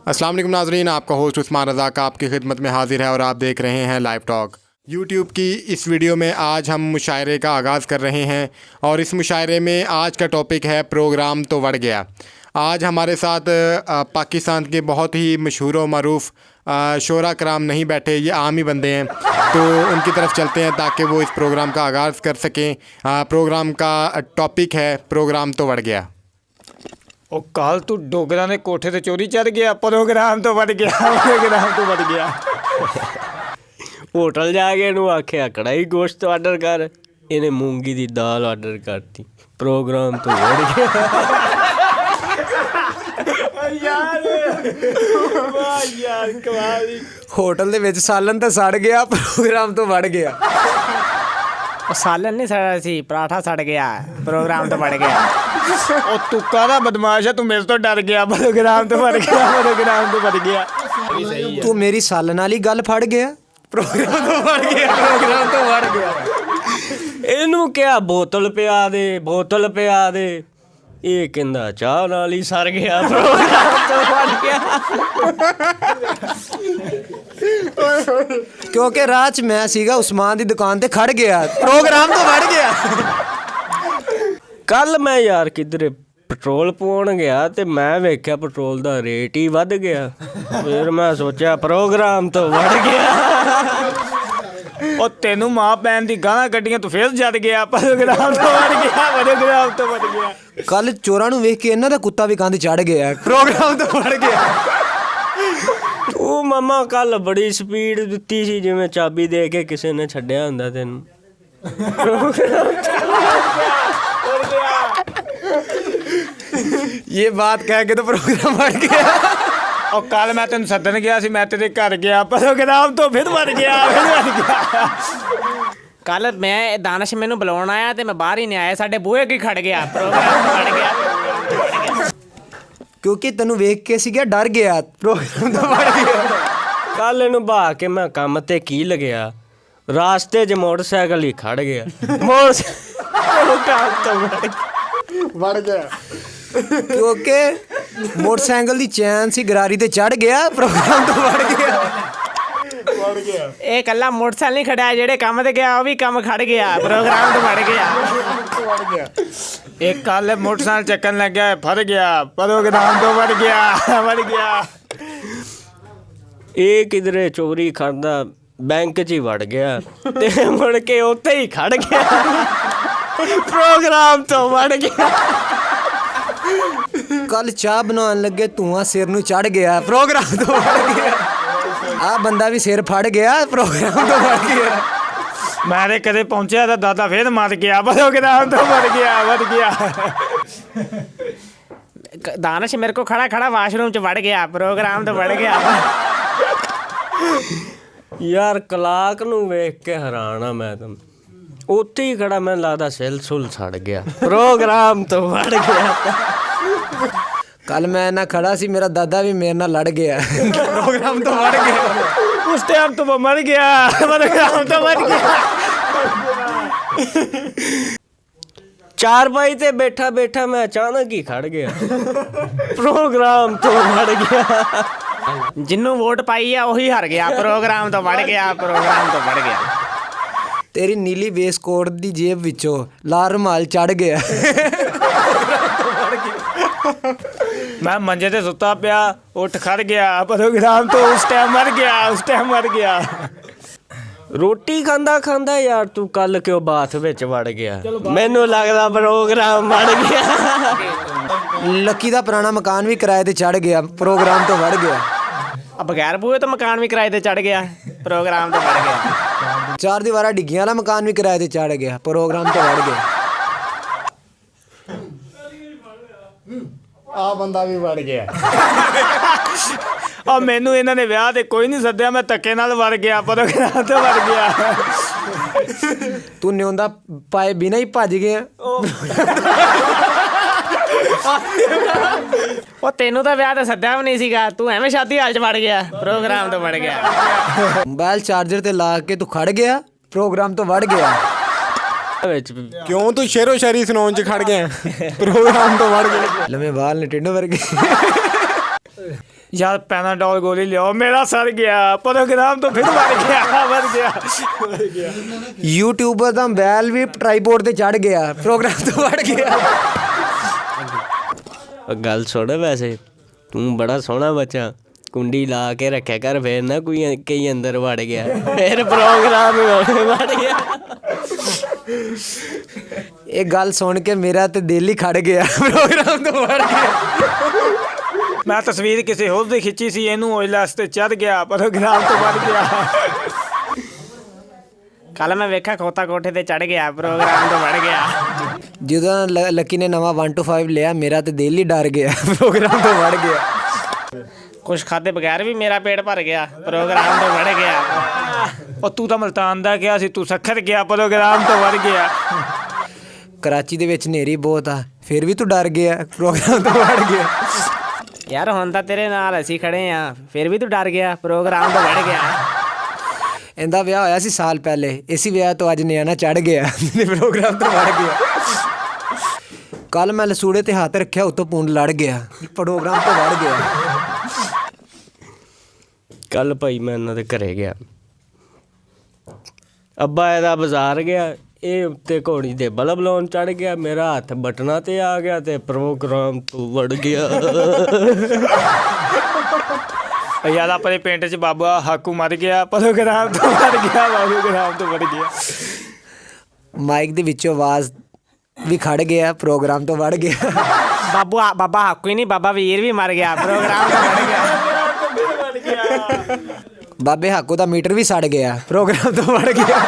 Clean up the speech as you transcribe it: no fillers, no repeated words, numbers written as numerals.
अस्सलाम वालेकुम नाज़रीन, आपका होस्ट उस्मान रज़ा का आपकी खिदमत में हाजिर है और आप देख रहे हैं लाइव टॉक। यूट्यूब की इस वीडियो में आज हम मुशायरे का आगाज़ कर रहे हैं और इस मुशायरे में आज का टॉपिक है प्रोग्राम तो बढ़ गया। आज हमारे साथ पाकिस्तान के बहुत ही मशहूर व मरूफ़ शोरा कराम नहीं बैठे, ये आम ही बंदे हैं, तो उनकी तरफ चलते हैं ताकि वो इस प्रोग्राम का आगाज़ कर सकें। प्रोग्राम का टॉपिक है प्रोग्राम तो बढ़ गया। ਉਹ ਕੱਲ ਤੂੰ ਡੋਗਰਾਂ ਦੇ ਕੋਠੇ ਤੇ ਚੋਰੀ ਚੜ ਗਿਆ, ਪ੍ਰੋਗਰਾਮ ਤੋਂ ਵੱਧ ਗਿਆ, ਪ੍ਰੋਗਰਾਮ ਤੋਂ ਵੱਧ ਗਿਆ। ਹੋਟਲ ਜਾ ਕੇ ਇਹਨੂੰ ਆਖਿਆ ਕੜਾਈ ਗੋਸ਼ਤ ਆਰਡਰ ਕਰ, ਇਹਨੇ ਮੂੰਗੀ ਦੀ ਦਾਲ ਆਰਡਰ ਕਰਤੀ, ਪ੍ਰੋਗਰਾਮ ਤੋਂ ਵੱਧ ਗਿਆ। ਯਾਰ ਕਮਾਲ ਦੀ। ਹੋਟਲ ਦੇ ਵਿੱਚ ਸਾਲਨ ਤਾਂ ਸੜ ਗਿਆ, ਪ੍ਰੋਗਰਾਮ ਤੋਂ ਵੱਧ ਗਿਆ। ਉਹ ਸਾਲਨ ਨਹੀਂ ਸੜਿਆ ਸੀ, ਪਰਾਠਾ ਸੜ ਗਿਆ, ਪ੍ਰੋਗਰਾਮ ਤੋਂ ਵੱਧ ਗਿਆ। ਉਹ ਤੂੰ ਕਾਹਦਾ ਬਦਮਾਸ਼ ਹੈ, ਤੂੰ ਮੇਰੇ ਤੋਂ ਡਰ ਗਿਆ, ਪ੍ਰੋਗਰਾਮ ਤੋਂ ਵੱਧ ਗਿਆ, ਪ੍ਰੋਗਰਾਮ ਤੋਂ ਵੱਧ ਗਿਆ। ਤੂੰ ਮੇਰੀ ਸਾਲਨ ਵਾਲੀ ਗੱਲ ਫੜ ਗਿਆ, ਪ੍ਰੋਗਰਾਮ ਤੋਂ ਵੱਧ ਗਿਆ, ਪ੍ਰੋਗਰਾਮ ਤੋਂ ਵੱਧ ਗਿਆ। ਇਹਨੂੰ ਕਿਹਾ ਬੋਤਲ ਪਿਆ ਦੇ, ਬੋਤਲ ਪਿਆ ਦੇ, ਇਹ ਕਹਿੰਦਾ ਚਾਹ ਨਾਲ ਹੀ ਸਰ ਗਿਆ, ਪ੍ਰੋਗਰਾਮ ਤੋਂ ਵੱਧ ਗਿਆ। ਕਿਉਂਕਿ ਰਾਹ 'ਚ ਮੈਂ ਸੀਗਾ ਉਸਮਾਨ ਦੀ ਦੁਕਾਨ ਤੇ ਖੜ ਗਿਆ, ਪ੍ਰੋਗਰਾਮ ਤੋਂ ਵੱਧ ਗਿਆ। ਕੱਲ ਮੈਂ ਯਾਰ ਕਿਧਰੇ ਪੈਟਰੋਲ ਪਵਾਉਣ ਗਿਆ ਤੇ ਮੈਂ ਵੇਖਿਆ ਪੈਟਰੋਲ ਦਾ ਰੇਟ ਹੀ ਵੱਧ ਗਿਆ, ਫਿਰ ਮੈਂ ਸੋਚਿਆ ਪ੍ਰੋਗਰਾਮ ਤੋਂ ਵੱਧ ਗਿਆ। ਉਹ ਤੈਨੂੰ ਮਾਂ ਭੈਣ ਦੀ ਗਾਲਾਂ ਕੱਢੀਆਂ, ਤੂੰ ਫੇਰ ਜਦ ਗਿਆ, ਪ੍ਰੋਗਰਾਮ ਤੋਂ ਵੱਧ ਗਿਆ, ਪ੍ਰੋਗਰਾਮ ਤੋਂ ਵੱਧ ਗਿਆ। ਕੱਲ ਚੋਰਾਂ ਨੂੰ ਵੇਖ ਕੇ ਇਹਨਾਂ ਦਾ ਕੁੱਤਾ ਵੀ ਕੰਧ ਚੜ ਗਿਆ, ਪ੍ਰੋਗਰਾਮ ਤੋਂ ਵੱਧ ਗਿਆ। ਉਹ ਮਾਮਾ ਕੱਲ ਬੜੀ ਸਪੀਡ ਦਿੱਤੀ ਸੀ, ਜਿਵੇਂ ਚਾਬੀ ਦੇ ਕੇ ਕਿਸੇ ਨੇ ਛੱਡਿਆ ਹੁੰਦਾ ਤੈਨੂੰ। ਇਹ ਬਾਤ ਕਹਿ ਕੇ ਤਾਂ ਪ੍ਰੋਗਰਾਮ ਵੱਧ ਗਿਆ। ਉਹ ਕੱਲ ਮੈਂ ਤੈਨੂੰ ਸੱਦਣ ਗਿਆ ਸੀ, ਮੈਂ ਤੇਰੇ ਘਰ ਗਿਆ, ਪ੍ਰੋਗਰਾਮ ਤੋਂ ਫਿਰ ਵੱਧ ਗਿਆ, ਫਿਰ ਵੱਧ ਗਿਆ। ਕੱਲ ਮੈਂ ਦਾਨਿਸ਼ ਮੈਨੂੰ ਬੁਲਾਉਣ ਆਇਆ ਤੇ ਮੈਂ ਬਾਹਰ ਹੀ ਨਹੀਂ ਆਇਆ, ਸਾਡੇ ਬੂਹੇ ਅੱਗੇ ਖੜ ਗਿਆ, ਪ੍ਰੋਗਰਾਮ ਤੋਂ ਵੱਧ ਗਿਆ। ਕਿਉਂਕਿ ਤੈਨੂੰ ਵੇਖ ਕੇ ਸੀਗਾ ਡਰ ਗਿਆ, ਪ੍ਰੋਗਰਾਮ ਤੋਂ ਵੱਧ ਗਿਆ। ਕੱਲ ਇਹਨੂੰ ਬਹਾ ਕੇ ਮੈਂ ਕੰਮ ਤੇ ਕੀ ਲੱਗਿਆ, ਰਾਸਤੇ 'ਚ ਮੋਟਰਸਾਈਕਲ ਹੀ ਖੜ ਗਿਆ, ਪ੍ਰੋਗਰਾਮ ਤੋਂ बढ़ गया। ਕਿਉਂਕਿ ਮੋਟਰਸਾਈਕਲ ਦੀ ਚੈਨ ਸੀ ਗਰਾਰੀ ਤੇ ਚੜ ਗਿਆ, ਪ੍ਰੋਗਰਾਮ ਤੋਂ ਵੱਧ ਗਿਆ। ਇਹ ਕੱਲਾ ਮੋਟਰਸਾਈਕਲ ਨਹੀਂ ਖੜਿਆ, ਜਿਹੜੇ ਕੰਮ ਤੇ ਗਿਆ ਉਹ ਵੀ ਕੰਮ ਖੜ ਗਿਆ, ਪ੍ਰੋਗਰਾਮ ਤੋਂ ਵੱਧ ਗਿਆ। ਇੱਕ ਕੱਲ ਮੋਟਰਸਾਈਕਲ ਚੱਕਣ ਲੱਗਿਆ, ਫੜ ਗਿਆ, ਪ੍ਰੋਗਰਾਮ ਤੋਂ ਵੱਧ ਗਿਆ, ਵੱਧ ਗਿਆ। ਇਹ ਕਿਧਰੇ ਚੋਰੀ ਕਰਦਾ ਬੈਂਕ 'ਚ ਹੀ ਵੜ ਗਿਆ ਤੇ ਮੁੜ ਕੇ ਉੱਥੇ ਹੀ ਖੜ ਗਿਆ, ਪ੍ਰੋਗਰਾਮ ਤੋਂ ਵੱਧ ਗਿਆ। ਕੱਲ ਚਾਹ ਬਣਾਉਣ ਲੱਗੇ ਧੂਆਂ ਸਿਰ ਨੂੰ ਚੜ ਗਿਆ, ਪ੍ਰੋਗਰਾਮ ਤੋਂ ਵੱਧ ਗਿਆ। ਆਹ ਬੰਦਾ ਵੀ ਸਿਰ ਫੜ ਗਿਆ, ਪ੍ਰੋਗਰਾਮ ਤੋਂ ਵੱਧ ਗਿਆ। ਮੈਂ ਤੇ ਕਦੇ ਪਹੁੰਚਿਆ ਤਾਂ ਦਾਦਾ ਫੇਰ ਮਰ ਗਿਆ, ਪ੍ਰੋਗਰਾਮ ਤੋਂ ਵੱਧ ਗਿਆ, ਵੱਧ ਗਿਆ। ਦਾਨਿਸ਼ ਮੇਰੇ ਕੋਲ ਖੜਾ ਖੜਾ ਵਾਸ਼ਰੂਮ 'ਚ ਵੜ ਗਿਆ, ਪ੍ਰੋਗਰਾਮ ਤੋਂ ਵੱਧ ਗਿਆ। ਯਾਰ ਕਲਾਕ ਨੂੰ ਵੇਖ ਕੇ ਹੈਰਾਨ ਆ ਮੈਂ ਤਾਂ, ਉੱਥੇ ਹੀ ਖੜਾ, ਮੈਨੂੰ ਲੱਗਦਾ ਸਿਲ ਸੁਲ ਛੜ ਗਿਆ, ਪ੍ਰੋਗਰਾਮ ਤੋਂ ਵੱਧ ਗਿਆ। ਕੱਲ ਮੈਂ ਨਾ ਖੜਾ ਸੀ, ਮੇਰਾ ਦਾਦਾ ਵੀ ਮੇਰੇ ਨਾਲ ਲੜ ਗਿਆ, ਪ੍ਰੋਗਰਾਮ ਤੋਂ ਵੱਧ ਗਿਆ। ਉਸ ਟਾਈਮ ਤੋਂ ਮੈਂ ਮਰ ਗਿਆ, ਪ੍ਰੋਗਰਾਮ ਤੋਂ ਵੱਧ ਗਿਆ। ਚਾਰਪਾਈ ਤੇ ਬੈਠਾ ਬੈਠਾ ਮੈਂ ਅਚਾਨਕ ਹੀ ਖੜ ਗਿਆ, ਪ੍ਰੋਗਰਾਮ ਤੋਂ ਵੱਧ ਗਿਆ। ਜਿਹਨੂੰ ਵੋਟ ਪਾਈ ਆ ਉਹੀ ਹਾਰ ਗਿਆ, ਪ੍ਰੋਗਰਾਮ ਤੋਂ ਵੱਧ ਗਿਆ, ਪ੍ਰੋਗਰਾਮ ਤੋਂ ਵੱਧ ਗਿਆ। ਤੇਰੀ ਨੀਲੀ ਵੇਸਕੋਟ ਦੀ ਜੇਬ ਵਿੱਚੋਂ ਲਾਲ ਰੁਮਾਲ ਚੜ ਗਿਆ। ਮੈਂ ਮੰਜੇ ਤੇ ਸੁੱਤਾ ਪਿਆ, ਉੱਠ ਖੜ ਗਿਆ, ਪ੍ਰੋਗਰਾਮ ਤੋਂ ਉਸ ਟਾਈਮ ਮਰ ਗਿਆ, ਉਸ ਟਾਈਮ ਮਰ ਗਿਆ। ਰੋਟੀ ਖਾਂਦਾ ਖਾਂਦਾ ਯਾਰ ਤੂੰ ਕੱਲ ਕਿਉਂ ਬਾਥ ਵਿੱਚ ਵੜ ਗਿਆ, ਮੈਨੂੰ ਲੱਗਦਾ ਪ੍ਰੋਗਰਾਮ ਵੜ ਗਿਆ। ਲੱਕੀ ਦਾ ਪੁਰਾਣਾ ਮਕਾਨ ਵੀ ਕਿਰਾਏ ਤੇ ਚੜ ਗਿਆ, ਪ੍ਰੋਗਰਾਮ ਤੋਂ ਵੱਧ ਗਿਆ। ਬਗੈਰ ਬੂਹੇ ਤੋਂ ਮਕਾਨ ਵੀ ਕਿਰਾਏ ਤੇ ਚੜ ਗਿਆ, ਪ੍ਰੋਗਰਾਮ ਤੋਂ ਵੱਧ ਗਿਆ। ਚਾਰ ਦੀਵਾਰਾਂ ਡਿੱਗੀਆਂ ਵਾਲਾ ਮਕਾਨ ਵੀ ਕਿਰਾਏ ਤੇ ਚੜ ਗਿਆ, ਪ੍ਰੋਗਰਾਮ ਤੋਂ ਵੱਧ ਗਿਆ। ਆ ਬੰਦਾ ਵੀ ਵੜ ਗਿਆ। ਆ ਮੈਨੂੰ ਇਹਨਾਂ ਨੇ ਵਿਆਹ ਤੇ ਕੋਈ ਨਹੀਂ ਸੱਦਿਆ, ਮੈਂ ਧੱਕੇ ਨਾਲ ਵੜ ਗਿਆ, ਪ੍ਰੋਗਰਾਮ ਤੋਂ ਵੜ ਗਿਆ। ਤੂੰ ਨਿਉਂਦਾ ਪਾਏ ਬਿਨਾਂ ਹੀ ਭੱਜ ਗਿਆ। ਉਹ ਤੈਨੂੰ ਤਾਂ ਵਿਆਹ ਤੇ ਸੱਦਿਆ ਵੀ ਨਹੀਂ ਸੀਗਾ, ਤੂੰ ਐਵੇਂ ਸ਼ਾਦੀ ਹਾਲ 'ਚ ਵੜ ਗਿਆ, ਪ੍ਰੋਗਰਾਮ ਤੋਂ ਵੱਧ ਗਿਆ। ਮੋਬਾਈਲ ਚਾਰਜਰ ਤੇ ਲਾ ਕੇ ਤੂੰ ਖੜ ਗਿਆ, ਪ੍ਰੋਗਰਾਮ ਤੋਂ ਵੱਧ ਗਿਆ। ਵਿੱਚ ਕਿਉਂ ਤੂੰ ਸ਼ੇਰੋ ਸ਼ਾਇਰੀ ਸੁਣਾਉਣ 'ਚ ਖੜ ਗਿਆ, ਪ੍ਰੋਗਰਾਮ ਤੋਂ ਵੱਧ ਗਿਆ। ਲੰਮੇ ਬਾਲ ਨੇ ਟਿੰਡੋ ਵਰਗੇ। ਯਾਰ ਪੈਨਾਡੋਲ ਗੋਲੀ ਲਿਆਓ, ਮੇਰਾ ਸਰ ਗਿਆ, ਪ੍ਰੋਗਰਾਮ ਤੋਂ ਫਿਰ ਮਰ ਗਿਆ। ਯੂਟਿਊਬਰ ਦਾ ਮੋਬਾਈਲ ਵੀ ਟ੍ਰਾਈਪੋਡ ਤੇ ਚੜ ਗਿਆ, ਪ੍ਰੋਗਰਾਮ ਤੋਂ ਵੜ ਗਿਆ। ਉਹ ਗੱਲ ਸੁਣ, ਵੈਸੇ ਤੂੰ ਬੜਾ ਸੋਹਣਾ ਬੱਚਾ, ਕੁੰਡੀ ਲਾ ਕੇ ਰੱਖਿਆ ਕਰ, ਫੇਰ ਨਾ ਕੋਈ ਕਈ ਅੰਦਰ ਵੜ ਗਿਆ, ਫਿਰ ਪ੍ਰੋਗਰਾਮ ਵੜ ਗਿਆ। ਇਹ ਗੱਲ ਸੁਣ ਕੇ ਮੇਰਾ ਤੇ ਦਿਲ ਹੀ ਖੜ ਗਿਆ, ਪ੍ਰੋਗਰਾਮ ਤੋਂ ਵੜ ਗਿਆ। ਮੈਂ ਤਸਵੀਰ ਕਿਸੇ ਹੋਰ ਦੀ ਖਿੱਚੀ ਸੀ, ਇਹਨੂੰ ਓਇਲਸ ਤੇ ਚੜ ਗਿਆ, ਪ੍ਰੋਗਰਾਮ ਤੋਂ ਵੜ ਗਿਆ। ਕੱਲ ਮੈਂ ਵੇਖਿਆ ਖੋਤਾ ਕੋਠੇ ਤੇ ਚੜ ਗਿਆ, ਪ੍ਰੋਗਰਾਮ ਤੋਂ ਵੜ ਗਿਆ। ਜਦੋਂ ਲੱਕੀ ਨੇ ਨਵਾਂ 1 to 5 ਲਿਆ, ਮੇਰਾ ਤੇ ਦਿਲ ਹੀ ਡਰ ਗਿਆ, ਪ੍ਰੋਗਰਾਮ ਤੋਂ ਵੜ ਗਿਆ। ਕੁਛ ਖਾਦੇ ਬਗੈਰ ਵੀ ਮੇਰਾ ਪੇਟ ਭਰ ਗਿਆ, ਪ੍ਰੋਗਰਾਮ ਤੋਂ ਵੜ ਗਿਆ। ਉਹ ਤੂੰ ਤਾਂ ਮਲਤਾਨ ਦਾ ਕਿਹਾ ਸੀ, ਤੂੰ ਸੱਖਰ ਗਿਆ, ਪ੍ਰੋਗਰਾਮ ਤੋਂ ਵੜ ਗਿਆ। ਕਰਾਚੀ ਦੇ ਵਿੱਚ ਹਨੇਰੀ ਬਹੁਤ ਆ, ਫਿਰ ਵੀ ਤੂੰ ਡਰ ਗਿਆ, ਪ੍ਰੋਗਰਾਮ ਤੋਂ ਵੜ ਗਿਆ। ਯਾਰ ਹੁਣ ਤਾਂ ਤੇਰੇ ਨਾਲ ਅਸੀਂ ਖੜੇ ਆ, ਫਿਰ ਵੀ ਤੂੰ ਡਰ ਗਿਆ, ਪ੍ਰੋਗਰਾਮ ਤੋਂ ਵੜ ਗਿਆ। ਇਹਦਾ ਵਿਆਹ ਹੋਇਆ ਸੀ ਸਾਲ ਪਹਿਲੇ, ਇਸੇ ਵਿਆਹ ਤੋਂ ਅੱਜ ਨਿਆਣਾ ਚੜ ਗਿਆ, ਪ੍ਰੋਗਰਾਮ ਤੋਂ ਵੜ ਗਿਆ। ਕੱਲ ਮੈਂ ਲਸੂੜੇ ਤੇ ਹੱਥ ਰੱਖਿਆ, ਉੱਤੋਂ ਪੂੰਡ ਲੜ ਗਿਆ, ਪ੍ਰੋਗਰਾਮ ਤੋਂ ਵੜ ਗਿਆ। ਕੱਲ ਭਾਈ ਮੈਂ ਇਹਨਾਂ ਦੇ ਘਰੇ ਗਿਆ, ਅੱਬਾ ਇਹਦਾ ਬਾਜ਼ਾਰ ਗਿਆ, ਇਹ ਉੱਤੇ ਘੋੜੀ ਦੇ ਬਲਬ ਲਾਉਣ ਚੜ ਗਿਆ, ਮੇਰਾ ਹੱਥ ਬਟਨਾਂ ਤੇ ਆ ਗਿਆ ਤੇ ਪ੍ਰੋਗਰਾਮ ਤੋਂ ਵੜ ਗਿਆ। ਯਾਰ ਆਪਣੇ ਪਿੰਡ 'ਚ ਬਾਬਾ ਹਾਕੂ ਮਰ ਗਿਆ, ਪ੍ਰੋਗਰਾਮ ਤੋਂ ਵੜ ਗਿਆ, ਪ੍ਰੋਗਰਾਮ ਤੋਂ ਵੜ ਗਿਆ। ਮਾਈਕ ਦੇ ਵਿੱਚੋਂ ਆਵਾਜ਼ ਵੀ ਖੜ ਗਿਆ, ਪ੍ਰੋਗਰਾਮ ਤੋਂ ਵੜ ਗਿਆ। ਬਾਬਾ ਹਾਕੂ ਹੀ ਨਹੀਂ, ਬਾਬਾ ਵੀਰ ਵੀ ਮਰ ਗਿਆ, ਪ੍ਰੋਗਰਾਮ ਤੋਂ ਵੜ ਗਿਆ। ਬਾਬੇ ਹਾਕੂ ਦਾ ਮੀਟਰ ਵੀ ਸੜ ਗਿਆ, ਪ੍ਰੋਗਰਾਮ ਤੋਂ ਵੜ ਗਿਆ।